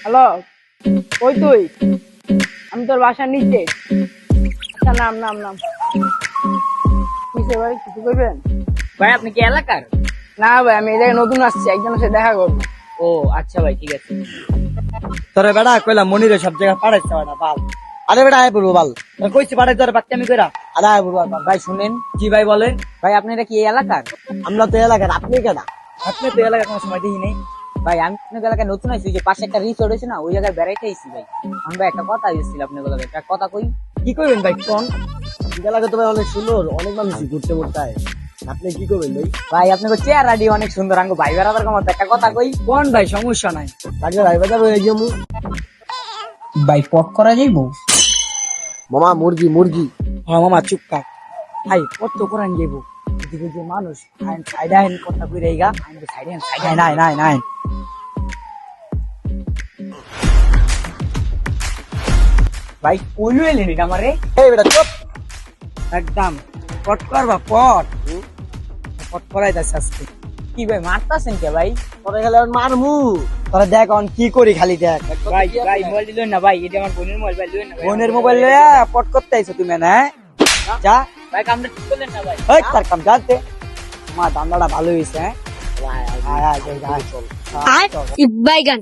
Hello, কই তুই? আমি তোর বাসার নিচে। আচ্ছা, নাম নাম নাম কিসে ভাই, কিছু করবেন? ভাই আপনি কি এলাকার? না ভাই, আমি এই জায়গায় নতুন আসছি, একজনের সাথে দেখা করবো। ও আচ্ছা ভাই, ঠিক আছে। তোরে বেড়া কইলাম মনিরে সব জায়গায় পাঠাইতে হয় না বাল। আরে বেড়া আয় বলবো বাল, তোর কইছি পাঠাইতে তোর বাচ্চা আমি কইরা আরে আয় বলবো বাল। ভাই শুনেন, জি ভাই বলেন। ভাই আপনারা কি এই এলাকার? আমরা তো এলাকার, আপনি কেনা? আপনি তো এলাকার কোনো সময় দেখি নেই। ভাই আমি আপনাদের এলাকায় নতুন আইছি, যে পাশে একটা রিসোর্ট হয়েছে না, ওই জায়গায় বেড়াইতে আইছি ভাই। আমি ভাই একটা কথা দিচ্ছিল আপনাদের লগে, একটা কথা কই। কি করবেন ভাই কোন? এলাকা তো ভাই অনেক সুন্দর, অনেক মানুষই ঘুরতে ঘুরতে আয়। আপনি কি করবেন ভাই? ভাই আপনাদের চেহারা ডি অনেক সুন্দর, আঙ্গো ভাই বেড়াবার কমাতে একটা কথা কই। কোন ভাই, সমস্যা নাই। তাকে ভাই বাজার হয়ে গিয়ে ভাই পট করা যাইবো? মামা মুরগি মুরগি। হ্যাঁ মামা চুপ থাক। ভাই কত করান যাবো, এদিকে যে মানুষ সাইডে আইন কথা কই রেগা, আমি সাইডে সাইডে নাই নাই নাই। ভাই কইলো এলেন এটা আমারে? এই বেটা চুপ। একদম পট করবা পট পট করাই যাচ্ছে আজকে। কি ভাই মারতাছেন কে ভাই? তোরে গেলে মারমু। তোরা দেখ অন কি করি, খালি দেখ। ভাই ভাই মোবাইল দিলেন না ভাই, এটা আমার বোনের মোবাইল, ভাই লইন না ভাই। বোনের মোবাইল লইয়া পট করতে আইছো তুমি না? যা ভাই কামটা ঠিক করলেন না ভাই। ওই তার কাম জানতে। মা দান্দাটা ভালো হয়েছে। হ্যাঁ আয় আয় আয়, চল আর বাইগান